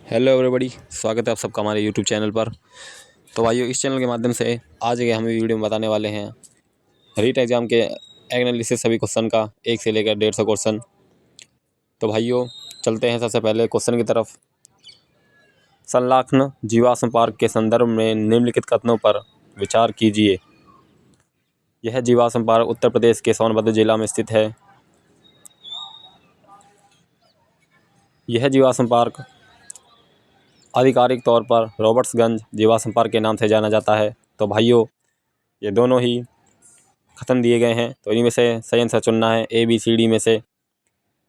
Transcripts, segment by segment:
Hello everybody, स्वागत है आप सबका हमारे यूट्यूब चैनल पर। तो भाइयों, इस चैनल के माध्यम से आज के हम वीडियो में बताने वाले हैं रीट एग्ज़ाम के एनालिसिस सभी क्वेश्चन का 1 से लेकर 150 क्वेश्चन। तो भाइयों चलते हैं सबसे पहले क्वेश्चन की तरफ। संलाखन जीवाश्म पार्क के संदर्भ में निम्नलिखित कथनों पर विचार कीजिए। यह जीवाश्म पार्क उत्तर प्रदेश के सोनभद्र जिला में स्थित है। यह जीवाश्म पार्क आधिकारिक तौर पर रॉबर्ट्सगंज जीवाश्म पार्क के नाम से जाना जाता है। तो भाइयों ये दोनों ही कथन दिए गए हैं, तो इन्हीं में से सही आंसर चुनना है ABCD में से।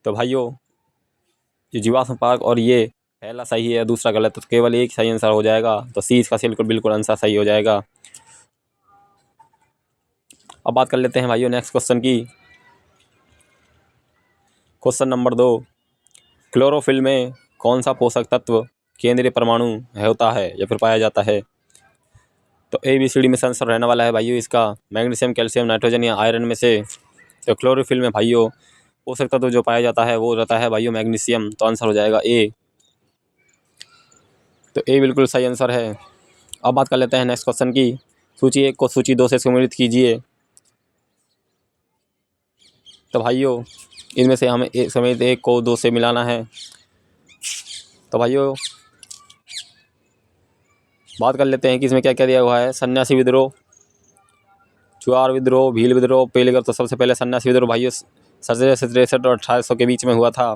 तो भाइयों ये जीवाश्म पार्क और ये पहला सही है, दूसरा गलत, तो केवल एक सही आंसर हो जाएगा। तो C इसका बिल्कुल आंसर सही हो जाएगा। अब बात कर लेते हैं भाइयों नेक्स्ट क्वेश्चन की। क्वेश्चन नंबर 2, क्लोरोफिल में कौन सा पोषक तत्व केंद्रीय परमाणु होता है या फिर पाया जाता है? तो ABCD में आंसर रहने वाला है भाइयों इसका मैग्नीशियम, कैल्शियम, नाइट्रोजन या आयरन में से। तो क्लोरोफिल में भाइयों पोषक तत्व जो पाया जाता है वो रहता है भाइयों मैग्नीशियम। तो आंसर हो जाएगा A। तो A बिल्कुल सही आंसर है। अब बात कर लेते हैं नेक्स्ट क्वेश्चन की। सूची 1 को सूची 2 से सम्मिलित कीजिए। तो भाइयों इनमें से हमें समेत 1 को 2 से मिलाना है। तो भाइयों बात कर लेते हैं कि इसमें क्या क्या दिया हुआ है। सन्यासी विद्रोह, चुआर विद्रोह, भील विद्रोह, पेलिगर। तो सबसे पहले सन्यासी विद्रोह भाइयों 1763 और 1800 के बीच में हुआ था।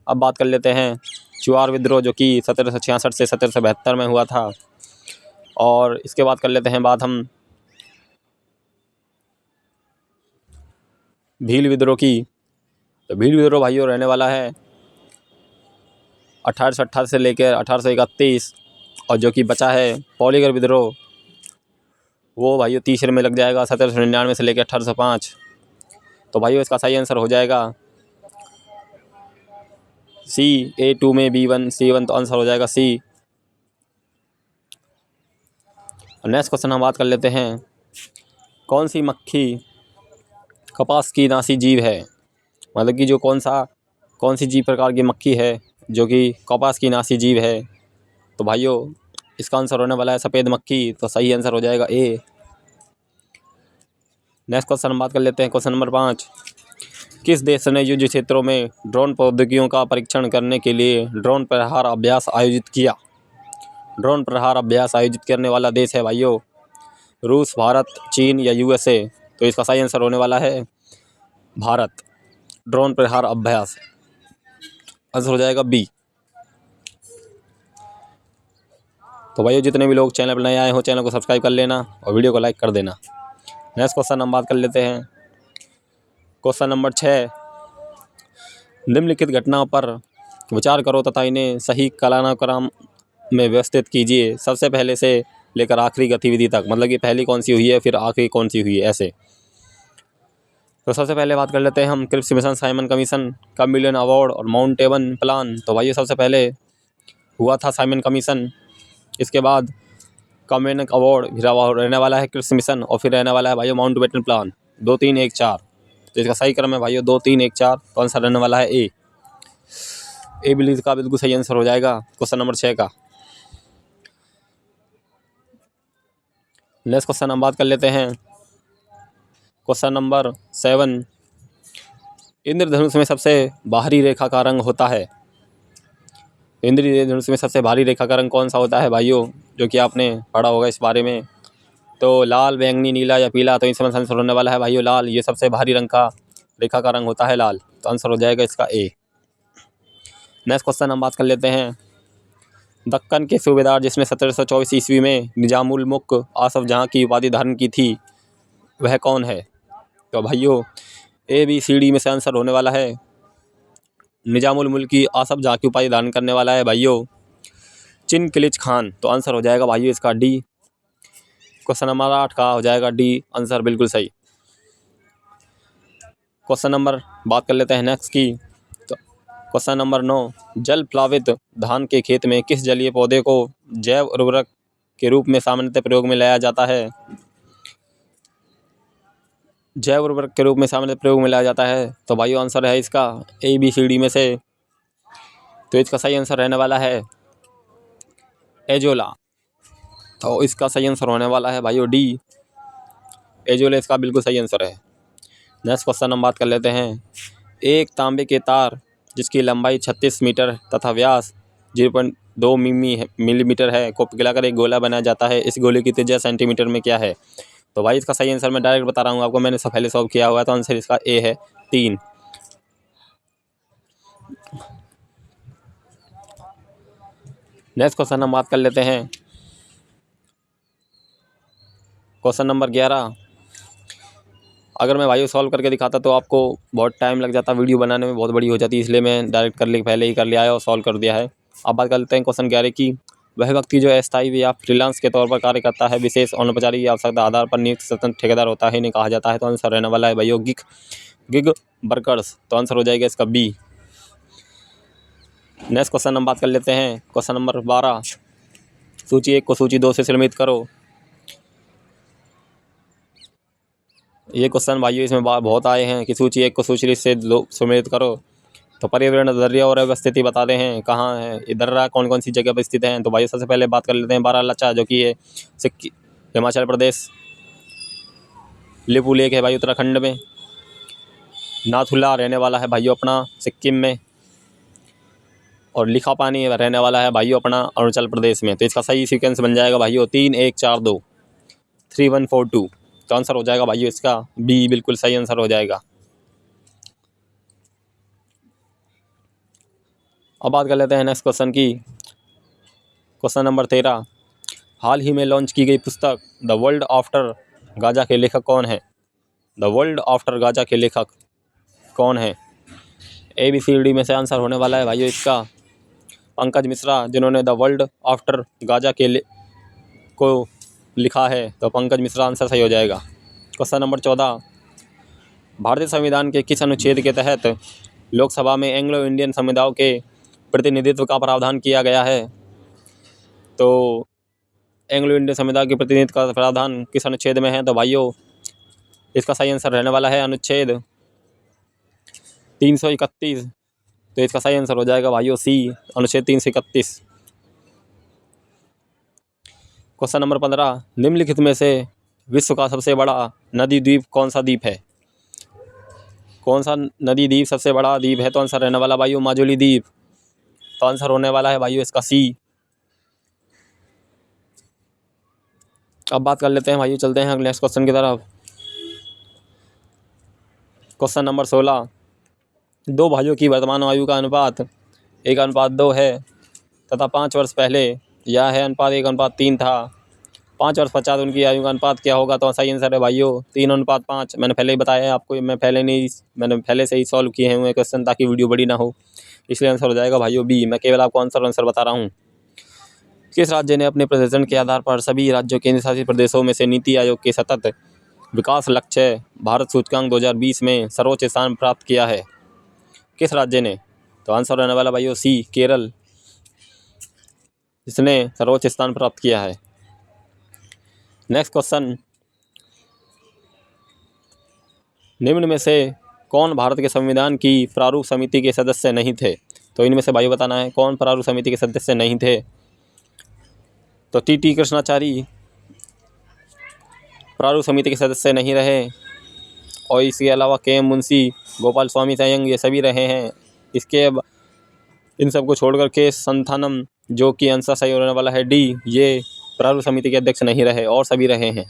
अब बात कर लेते हैं चुआर विद्रोह जो कि 1766 से 1772 में हुआ था। और इसके बाद कर लेते हैं बात हम भील विद्रोह की। तो भील विद्रोह भाइयों रहने वाला है 1828 से लेकर 1831। और जो कि बचा है पॉलीगर विद्रोह वो भाइयों तीसरे में लग जाएगा 1799 से लेकर 1805। तो भाइयों इसका सही आंसर हो जाएगा C, A2 में B1 C1। तो आंसर हो जाएगा C। नेक्स्ट क्वेश्चन हम बात कर लेते हैं कौन सी मक्खी कपास की नासी जीव है? मतलब कि जो कौन सी जीव प्रकार की मक्खी है जो कि कपास की नासी जीव है? तो भाइयों इसका आंसर होने वाला है सफ़ेद मक्खी। तो सही आंसर हो जाएगा A। नेक्स्ट क्वेश्चन हम बात कर लेते हैं क्वेश्चन नंबर 5। किस देश ने युद्ध क्षेत्रों में ड्रोन प्रौद्योगिकियों का परीक्षण करने के लिए ड्रोन प्रहार अभ्यास आयोजित किया? ड्रोन प्रहार अभ्यास आयोजित करने वाला देश है भाइयों रूस, भारत, चीन या USA। तो इसका सही आंसर होने वाला है भारत। ड्रोन प्रहार अभ्यास आंसर हो जाएगा B। तो भाइयों जितने भी लोग चैनल पर नए आए हो चैनल को सब्सक्राइब कर लेना और वीडियो को लाइक कर देना। नेक्स्ट क्वेश्चन हम बात कर लेते हैं क्वेश्चन नंबर 6। निम्नलिखित घटनाओं पर विचार करो तथा इन्हें सही कालानुक्रम में व्यवस्थित कीजिए। सबसे पहले से लेकर आखिरी गतिविधि तक, मतलब कि पहली कौन सी हुई है फिर आखिरी कौन सी हुई है, ऐसे। तो सबसे पहले बात कर लेते हैं हम क्रिप्स मिशन, साइमन कमीशन, कब मिलियन अवार्ड और माउंटेबन प्लान। तो भाइयों सबसे पहले हुआ था साइमन कमीशन, इसके बाद कम्युनिक अवार्ड, फिर रहने वाला है क्रिप्स मिशन और फिर रहने वाला है भाइयों माउंटबेटन प्लान। 2 3 1 4। तो इसका सही क्रम है भाइयों 2 3 1 4। तो आंसर रहने वाला है A। बिल्कुल सही आंसर हो जाएगा क्वेश्चन नंबर 6 का। नेक्स्ट क्वेश्चन हम बात कर लेते हैं क्वेश्चन नंबर 7। इंद्रधनुष में सबसे बाहरी रेखा का रंग होता है? इंद्रधनुष में सबसे बाहरी रेखा का रंग कौन सा होता है भाइयों, जो कि आपने पढ़ा होगा इस बारे में? तो लाल, बैंगनी, नीला या पीला। तो इसमें आंसर होने वाला है भाइयों लाल। ये सबसे बाहरी रंग का रेखा का रंग होता है लाल। तो आंसर हो जाएगा इसका A। नेक्स्ट क्वेश्चन हम बात कर लेते हैं दक्कन के सूबेदार जिसने 1724 ईस्वी में निजामुल मुल्क आसफ जहाँ की उपाधि धारण की थी वह कौन है? तो भाइयों ABCD में से आंसर होने वाला है निजामुल मुल्क की आसफ जहाँ की उपाधि धारण करने वाला है भाइयों चिनकिलिच खान। तो आंसर हो जाएगा भाइयों इसका D। क्वेश्चन नंबर 8 का हो जाएगा D आंसर बिल्कुल सही। क्वेश्चन नंबर बात कर लेते हैं नेक्स्ट की। तो क्वेश्चन नंबर 9। जल प्लावित धान के खेत में किस जलीय पौधे को जैव उर्वरक के रूप में सामान्यतः प्रयोग में लाया जाता है? जैव उर्वरक के रूप में सामान्यतः प्रयोग में लाया जाता है। तो भाइयों आंसर है इसका ABCD में से। तो इसका सही आंसर रहने वाला है एजोला। तो इसका सही आंसर होने वाला है भाइयों डी, एजोला इसका बिल्कुल सही आंसर है। नेक्स्ट क्वेश्चन हम बात कर लेते हैं। एक तांबे के तार जिसकी लंबाई 36 मीटर तथा व्यास 0.2 मिलीमीटर है को पिघलाकर एक गोला बनाया जाता है। इस गोले की त्रिज्या सेंटीमीटर में क्या है? तो भाई इसका सही आंसर मैं डायरेक्ट बता रहा हूँ आपको, मैंने पहले सॉल्व किया हुआ है, तो आंसर इसका ए है 3। नेक्स्ट क्वेश्चन हम बात कर लेते हैं क्वेश्चन नंबर 11। अगर मैं भाइयों सॉल्व करके दिखाता तो आपको बहुत टाइम लग जाता, वीडियो बनाने में बहुत बड़ी हो जाती, इसलिए मैं डायरेक्ट पहले ही कर लिया है और सॉल्व कर दिया है। अब बात कर लेते हैं क्वेश्चन 11 की। वह व्यक्ति जो अस्थायी या फ्रीलांस के तौर पर कार्य करता है, विशेष अनौपचारिक आवश्यकता आधार पर नियुक्त स्वतंत्र ठेकेदार होता है, इन्हें कहा जाता है। तो आंसर रहने वाला है भाइयों गिग वर्कर्स। तो आंसर हो जाएगा इसका बी। नेक्स्ट क्वेश्चन हम बात कर लेते हैं क्वेश्चन नंबर 12। सूची 1 को सूची 2 से सम्मिलित करो। ये क्वेश्चन भाइयों इसमें बहुत आए हैं कि सूची 1 को सूची से सम्मिलित करो। तो पर्यावरण, दर्या और अवस्थिति बताते हैं कहाँ है ये दर्रा, कौन कौन सी जगह पर स्थित हैं। तो भाइयों सबसे पहले बात कर लेते हैं बारालाचा, जो कि है हिमाचल प्रदेश। लिपू लेक है भाई उत्तराखंड में। नाथुला रहने वाला है भाइयों अपना सिक्किम में। और लिखा पानी रहने वाला है भाइयों अपना अरुणाचल प्रदेश में। तो इसका सही सीक्वेंस बन जाएगा भाइयों 3 1 4 2 3 1 4 2। तो आंसर हो जाएगा भाइयों इसका बी, बिल्कुल सही आंसर हो जाएगा। अब बात कर लेते हैं नेक्स्ट क्वेश्चन की। Question number 13। हाल ही में लॉन्च की गई पुस्तक द वर्ल्ड आफ्टर गाजा के लेखक कौन है? द वर्ल्ड आफ्टर गाजा के लेखक कौन है? ए बी सी डी में से आंसर होने वाला है भाइयों इसका पंकज मिश्रा, जिन्होंने द वर्ल्ड आफ्टर गाजा के को लिखा है। तो पंकज मिश्रा आंसर सही हो जाएगा। Question number 14। भारतीय संविधान के किस अनुच्छेद के तहत लोकसभा में एंग्लो इंडियन समुदायों के प्रतिनिधित्व का प्रावधान किया गया है? तो एंग्लो इंडियन समुदाय के प्रतिनिधित्व का प्रावधान किस अनुच्छेद में है? तो भाइयों इसका सही आंसर रहने वाला है अनुच्छेद 331। तो इसका सही आंसर हो जाएगा भाइयों सी, अनुच्छेद 331। Question number 15। निम्नलिखित में से विश्व का सबसे बड़ा नदी द्वीप कौन सा द्वीप है? कौन सा नदी द्वीप सबसे बड़ा द्वीप है? तो आंसर रहने वाला भाइयों माजुली द्वीप। तो आंसर होने वाला है भाइयों इसका सी। अब बात कर लेते हैं भाइयों, चलते हैं नेक्स्ट क्वेश्चन की तरफ। Question number 16। दो भाइयों की वर्तमान आयु का अनुपात 1:2 है तथा 5 वर्ष पहले यह है अनुपात 1:3 था। 5 वर्ष पश्चात उनकी आयु का अनुपात क्या होगा? तो सही आंसर है भाइयों 3:5। मैंने पहले ही बताया है आपको, मैंने पहले से ही सॉल्व किए हुए क्वेश्चन ताकि वीडियो बड़ी ना हो, इसलिए आंसर हो जाएगा भाइयों बी। मैं केवल आपको आंसर बता रहा हूँ। किस राज्य ने अपने प्रदर्शन के आधार पर सभी राज्यों केंद्र शासित प्रदेशों में से नीति आयोग के सतत विकास लक्ष्य भारत सूचकांक 2020 में सर्वोच्च स्थान प्राप्त किया है? किस राज्य ने? तो आंसर रहने वाला भाइयों सी, केरल, जिसने सर्वोच्च स्थान प्राप्त किया है। Next question. निम्न में से कौन भारत के संविधान की प्रारूप समिति के सदस्य नहीं थे? तो इनमें से भाइयों बताना है कौन प्रारूप समिति के सदस्य नहीं थे। तो टी कृष्णाचारी प्रारूप समिति के सदस्य नहीं रहे, और इसके अलावा के एम मुंशी, गोपाल स्वामी अयंग, ये सभी रहे हैं। इन सबको छोड़कर के संथानम, जो कि आंसर सही होने वाला है डी, ये प्रारूप समिति के अध्यक्ष नहीं रहे और सभी रहे हैं।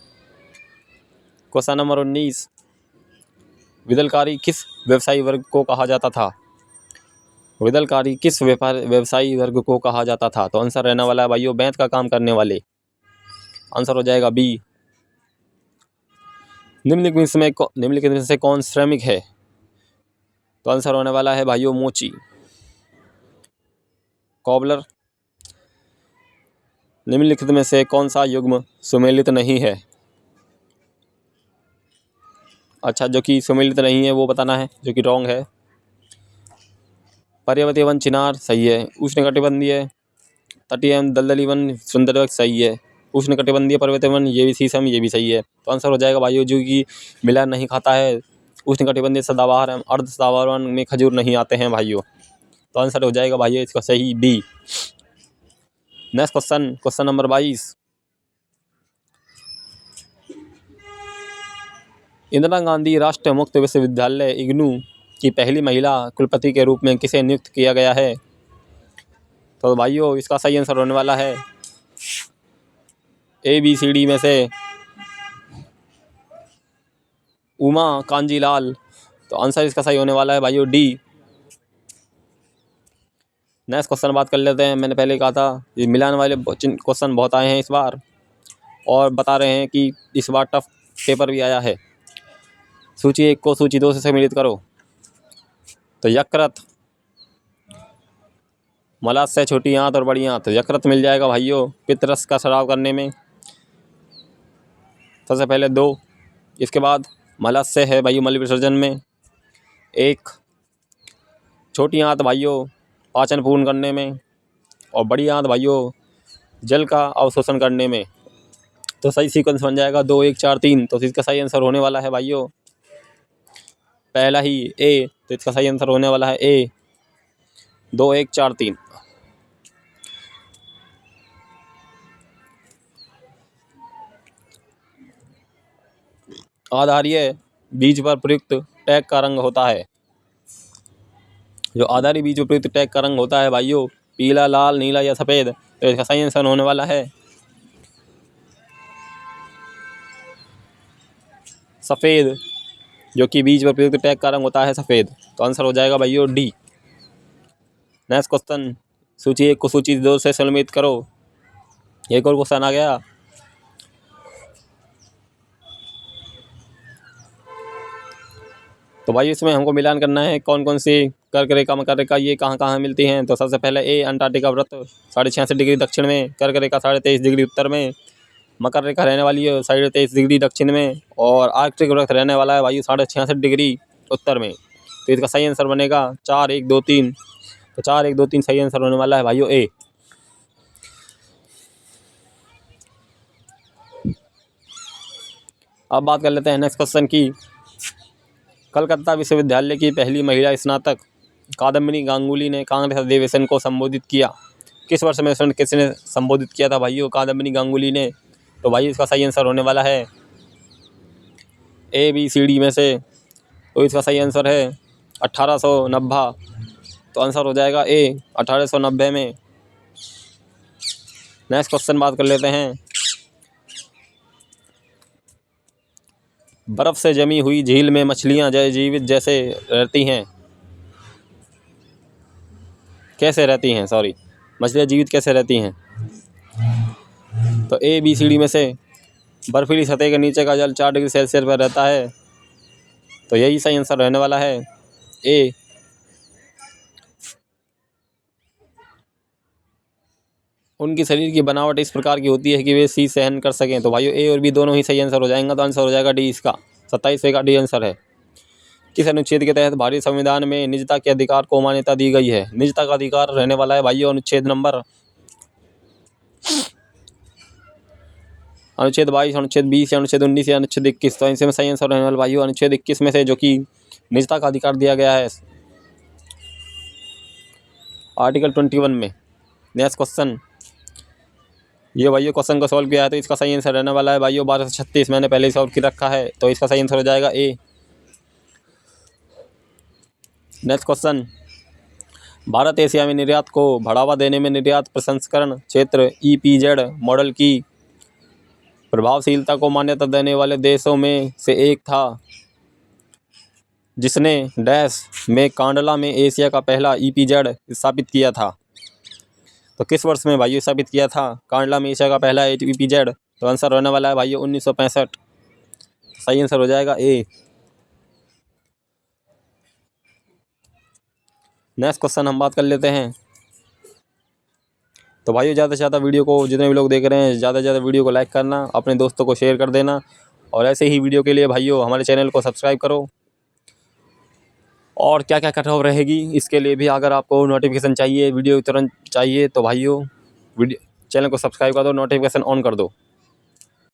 Question number 19। विदलकारी किस व्यवसायी वर्ग को कहा जाता था? विदलकारी किस व्यवसायी वर्ग को कहा जाता था? तो आंसर रहने वाला है भाइयों बैंत का काम करने वाले। आंसर हो जाएगा बी। निम्नलिखित में से कौन श्रमिक है? तो आंसर होने वाला है भाइयों मोची, कॉबलर। निम्नलिखित में से कौन सा युग्म सुमेलित नहीं है? अच्छा, जो कि सुमेलित नहीं है वो बताना है, जो कि रॉन्ग है। पर्वतीय वन चिनार सही है। उष्णकटिबंधीय तटीय एवं दलदली वन सुंदरबन सही है। उष्णकटिबंधीय पर्वतीय वन ये भी शीशम, ये भी सही है। तो आंसर हो जाएगा भाइयों जो कि मिला नहीं खाता है। उष्णकटिबंधीय सदाबहार एवं अर्ध सदाबहार वन में खजूर नहीं आते हैं भाइयों। तो आंसर हो जाएगा भाइयों इसका सही B. Next question, question number 22। Indira Gandhi राष्ट्रीय मुक्त विश्वविद्यालय इग्नू की पहली महिला कुलपति के रूप में किसे नियुक्त किया गया है? तो भाइयों इसका सही आंसर होने वाला है ABCD में से उमा कांजीलाल। तो आंसर इसका सही होने वाला है भाइयों D। नेक्स्ट क्वेश्चन बात कर लेते हैं। मैंने पहले कहा था ये मिलान वाले क्वेश्चन बहुत आए हैं इस बार, और बता रहे हैं कि इस बार टफ पेपर भी आया है। सूची 1 को सूची 2 से सम्मिलित करो। तो यकृत, मलाशय, छोटी आंत और बड़ी आंत। यकृत मिल जाएगा भाइयों पित्तरस का स्राव करने में, सबसे पहले 2। इसके बाद मलाशय है भाइयों मल विसर्जन में 1। छोटी आंत भाइयों पाचन पूर्ण करने में, और बड़ी आंत भाइयों जल का अवशोषण करने में। तो सही सीक्वेंस बन जाएगा 2 1 4 3। तो इसका सही आंसर होने वाला है भाइयों पहला ही A। तो इसका सही आंसर होने वाला है A 2 1 4 3। आधारीय बीज पर प्रयुक्त टैग का रंग होता है। जो आधारी बीज पर प्रयुक्त टैग का रंग होता है भाइयों पीला, लाल, नीला या सफ़ेद। तो इसका सही आंसर होने वाला है सफ़ेद, जो कि बीज पर प्रयुक्त टैग का रंग होता है सफ़ेद। तो आंसर हो जाएगा भाइयों D। नेक्स्ट क्वेश्चन, सूची 1 को सूची 2 से सम्मिलित करो। एक और क्वेश्चन आ गया। तो भाई इसमें हमको मिलान करना है कौन कौन सी कर्क रेखा मकर रेखा ये कहाँ कहाँ मिलती हैं। तो सबसे पहले A अंटार्कटिका वृत्त 66.5 डिग्री दक्षिण में, कर्क रेखा 23.5 डिग्री उत्तर में, मकर रेखा रहने वाली है 23.5 डिग्री दक्षिण में, और आर्कटिक वृत्त रहने वाला है भाई 66.5 डिग्री उत्तर में। तो इसका सही आंसर बनेगा 4 1 2 3। तो 4 1 2 3 सही आंसर होने वाला है भाइयों A। अब बात कर लेते हैं नेक्स्ट क्वेश्चन की। कलकत्ता विश्वविद्यालय की पहली महिला स्नातक कादम्बिनी गांगुली ने कांग्रेस अधिवेशन को संबोधित किया। किस वर्ष में किसने संबोधित किया था भाइयों कादम्बिनी गांगुली ने? तो भाई इसका सही आंसर होने वाला है ABCD में से। तो इसका सही आंसर है 1890। तो आंसर हो जाएगा A 1890 में। नेक्स्ट क्वेश्चन बात कर लेते हैं। बर्फ से जमी हुई झील में मछलियां जीवित जैसे रहती हैं, कैसे रहती हैं? सॉरी, मछलियां जीवित कैसे रहती हैं? तो ABCD में से बर्फीली सतह के नीचे का जल 4 डिग्री सेल्सियस पर रहता है। तो यही सही आंसर रहने वाला है A। उनकी शरीर की बनावट इस प्रकार की होती है कि वे शीत सहन कर सकें। तो भाइयों A और B दोनों ही सही आंसर हो जाएंगे। तो आंसर हो जाएगा D इसका 27 का D आंसर है। किस अनुच्छेद के तहत भारतीय संविधान में निजता के अधिकार को मान्यता दी गई है? निजता का अधिकार रहने वाला है भाइयों अनुच्छेद नंबर अनुच्छेद 22, अनुच्छेद 20 या अनुच्छेद 19 या अनुच्छेद 21। तो इनसे में सही आंसर रहने वाला भाइयों अनुच्छेद 21 में से, जो कि निजता का अधिकार दिया गया है आर्टिकल 21 में। नेक्स्ट क्वेश्चन, ये भाइयों क्वेश्चन को सॉल्व किया है। तो इसका सही आंसर रहने वाला है भाइयों 12 से 36। मैंने पहले ही सॉल्व कर रखा है। तो इसका सही आंसर हो जाएगा A। Next question, Bharat Asia में निर्यात को बढ़ावा देने में निर्यात प्रसंस्करण क्षेत्र EPZ मॉडल की प्रभावशीलता को मान्यता देने वाले देशों में से एक था, जिसने डैश में कांडला में एशिया का पहला EPZ स्थापित किया था। तो किस वर्ष में भाइयों स्थापित किया था कांडला में एशिया का पहला EPZ? तो आंसर होने वाला है भाइयों 1965। सही आंसर हो जाएगा A। नेक्स्ट क्वेश्चन हम बात कर लेते हैं। तो भाइयों ज़्यादा से ज़्यादा वीडियो को, जितने भी लोग देख रहे हैं, ज़्यादा से ज़्यादा वीडियो को लाइक करना, अपने दोस्तों को शेयर कर देना, और ऐसे ही वीडियो के लिए भाइयों हमारे चैनल को सब्सक्राइब करो। और क्या क्या कट ऑफ रहेगी इसके लिए भी अगर आपको नोटिफिकेशन चाहिए, वीडियो तुरंत चाहिए, तो भाइयों वीडियो चैनल को सब्सक्राइब कर दो, नोटिफिकेशन ऑन कर दो।